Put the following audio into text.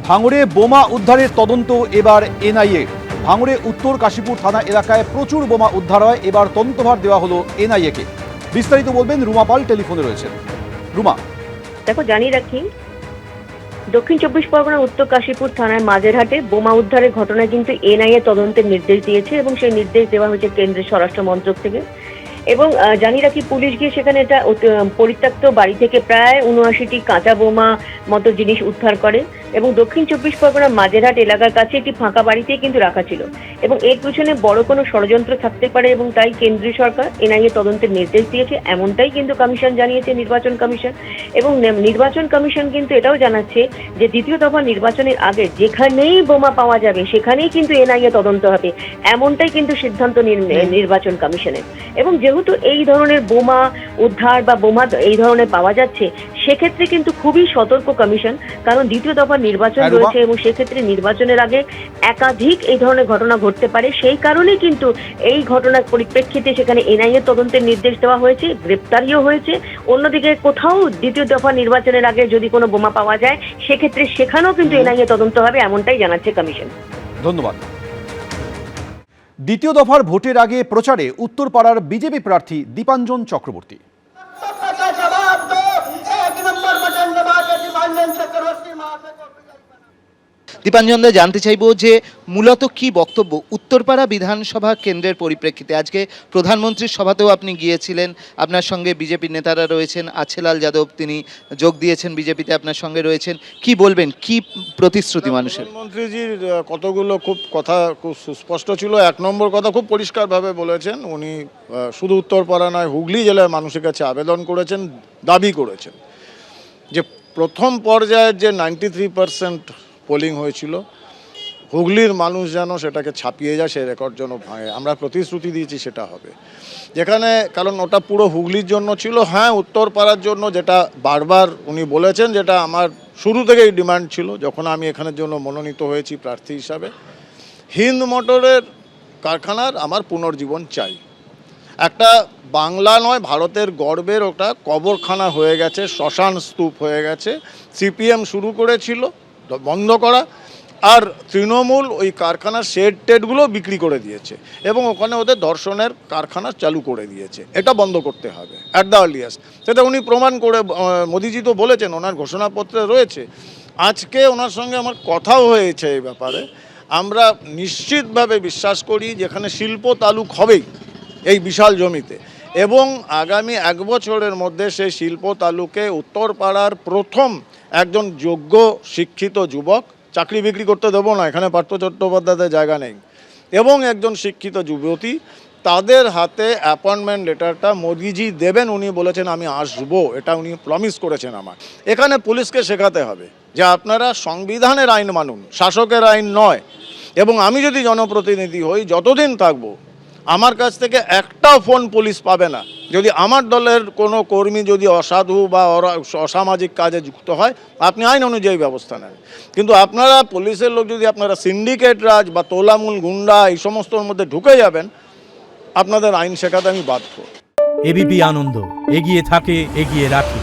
ভাঙড়ে বোমা উদ্ধারের তদন্ত এবার এনআইএ। ভাঙড়ে উত্তর কাশীপুর থানা এলাকায় প্রচুর বোমা উদ্ধার হয়, এবার তদন্তভার দেওয়া হলো এনআইএ কে। বিস্তারিত বলবেন রুমা পাল, টেলিফোনে রয়েছেন। রুমা, দেখো, জানিয়ে রাখি, দক্ষিণ চব্বিশ পরগনা উত্তর কাশীপুর থানার মাঝেরহাটে বোমা উদ্ধারের ঘটনায় কিন্তু এনআইএ তদন্তের নির্দেশ দিয়েছে এবং সেই নির্দেশ দেওয়া হয়েছে কেন্দ্রের স্বরাষ্ট্র মন্ত্রক থেকে। এবং জানিয়ে রাখি, পুলিশ গিয়ে সেখানে এটা পরিত্যক্ত বাড়ি থেকে প্রায় ৭৯টি কাঁচা বোমা মতো জিনিস উদ্ধার করে এবং দক্ষিণ চব্বিশ পরগনা মাঝেরহাট এলাকার কাছে একটি ফাঁকা বাড়িতেই কিন্তু রাখা ছিল এবং এর পিছনে বড় কোনো ষড়যন্ত্র থাকতে পারে এবং তাই কেন্দ্রীয় সরকার এনআইএ তদন্তের নির্দেশ দিয়েছে, এমনটাই কিন্তু কমিশন জানিয়েছে, নির্বাচন কমিশন। এবং নির্বাচন কমিশন কিন্তু এটাও জানাচ্ছে যে দ্বিতীয় দফা নির্বাচনের আগে যেখানেই বোমা পাওয়া যাবে সেখানেই কিন্তু এনআইএ তদন্ত হবে, এমনটাই কিন্তু সিদ্ধান্ত নির্বাচন কমিশনের। এবং যেহেতু এই ধরনের বোমা উদ্ধার বা বোমা এই ধরনের পাওয়া যাচ্ছে, সেক্ষেত্রে কিন্তু খুবই সতর্ক কমিশন, কারণ দ্বিতীয় দফা নির্বাচন রয়েছে এবং সেক্ষেত্রে নির্বাচনের আগে একাধিক এই ধরনের ঘটনা ঘটতে পারে। সেই কারণেই কিন্তু এই ঘটনার পরিপ্রেক্ষিতে সেখানে এনআইএ তদন্তের নির্দেশ দেওয়া হয়েছে, গ্রেপ্তারিও হয়েছে। অন্যদিকে কোথাও দ্বিতীয় দফা নির্বাচনের আগে যদি কোনো বোমা পাওয়া যায়, সেক্ষেত্রে সেখানেও কিন্তু এনআইএ তদন্ত হবে, এমনটাই জানাচ্ছে কমিশন। ধন্যবাদ। দ্বিতীয় দফার ভোটের আগে প্রচারে উত্তরপাড়ার বিজেপি প্রার্থী দীপাঞ্জন চক্রবর্তী। দীপাঞ্জন দা, জানতে চাইবো যে মূলত কি বক্তব্য উত্তরপাড়া বিধানসভা কেন্দ্রের পরিপ্রেক্ষিতে? আজকে প্রধানমন্ত্রীর সভাতেও আপনি গিয়েছিলেন, আপনার সঙ্গে বিজেপির নেতারা রয়েছেন, আছেলাল যাদব তিনি যোগ দিয়েছেন বিজেপিতে, আপনার সঙ্গে রয়েছেন। কি বলবেন, কি প্রতিশ্রুতি মানুষের? প্রধানমন্ত্রীজির কতগুলো কথা খুব সুস্পষ্ট ছিল। এক নম্বর কথা খুব পরিষ্কারভাবে বলেছেন, উনি শুধু উত্তরপাড়া নয়, হুগলি জেলার মানুষের কাছে আবেদন করেছেন, দাবি করেছেন যে প্রথম পর্যায়ের যে 93% পোলিং হয়েছিল, হুগলির মানুষ যেন সেটাকে ছাপিয়ে যায়, সেই রেকর্ড যেন ভাঙে। আমরা প্রতিশ্রুতি দিয়েছি সেটা হবে, যেখানে কারণ ওটা পুরো হুগলির জন্য ছিল। হ্যাঁ, উত্তরপাড়ার জন্য যেটা বারবার উনি বলেছেন, যেটা আমার শুরু থেকেই ডিমান্ড ছিল যখন আমি এখানের জন্য মনোনীত হয়েছি প্রার্থী হিসাবে, হিন্দ মোটরের কারখানার আমার পুনর্জীবন চাই। একটা বাংলা নয়, ভারতের গর্বের ওটা কবরখানা হয়ে গেছে, শ্মশান স্তূপ হয়ে গেছে। সিপিএম শুরু করেছিল বন্ধ করা, আর তৃণমূল ওই কারখানার শেড টেডগুলো বিক্রি করে দিয়েছে এবং ওখানে ওদের দর্শনের কারখানা চালু করে দিয়েছে। এটা বন্ধ করতে হবে অ্যাট দ্য আর্লিয়েস্ট। সেটা উনি প্রমাণ করে, মোদিজি তো বলেছেন, ওনার ঘোষণাপত্রে রয়েছে। আজকে ওনার সঙ্গে আমার কথাও হয়েছে এই ব্যাপারে। আমরা নিশ্চিতভাবে বিশ্বাস করি যেখানে শিল্প তালুক হবেই এই বিশাল জমিতে, এবং আগামী 1 বছরের মধ্যে সেই শিল্প তালুকে উত্তরপাড়ার প্রথম একজন যোগ্য শিক্ষিত যুবক, চাকরি বিক্রি করতে দেবো না, এখানে পার্থ চট্টোপাধ্যায়ের জায়গা নেই, এবং একজন শিক্ষিত যুবতী, তাদের হাতে অ্যাপয়েন্টমেন্ট লেটারটা মোদিজি দেবেন। উনি বলেছেন আমি আসবো, এটা উনি প্রমিস করেছেন আমার। এখানে পুলিশকে শেখাতে হবে যে আপনারা সংবিধানের আইন মানুন, শাসকের আইন নয়। এবং আমি যদি জনপ্রতিনিধি হই, যতদিন থাকবো, আমার কাছ থেকে একটাও ফোন পুলিশ পাবে না যদি আমার দলের কোনো কর্মী যদি অসাধু বা অসামাজিক কাজে যুক্ত হয়। আপনি আইন অনুযায়ী ব্যবস্থা নেন, কিন্তু আপনারা পুলিশের লোক যদি আপনারা সিন্ডিকেট রাজ বা তোলামূল গুন্ডা এই সমস্তর মধ্যে ঢুকে যাবেন, আপনাদের আইন শেখাতে আমি বাধ্য। এবিপি আনন্দ, এগিয়ে থাকে, এগিয়ে রাখে।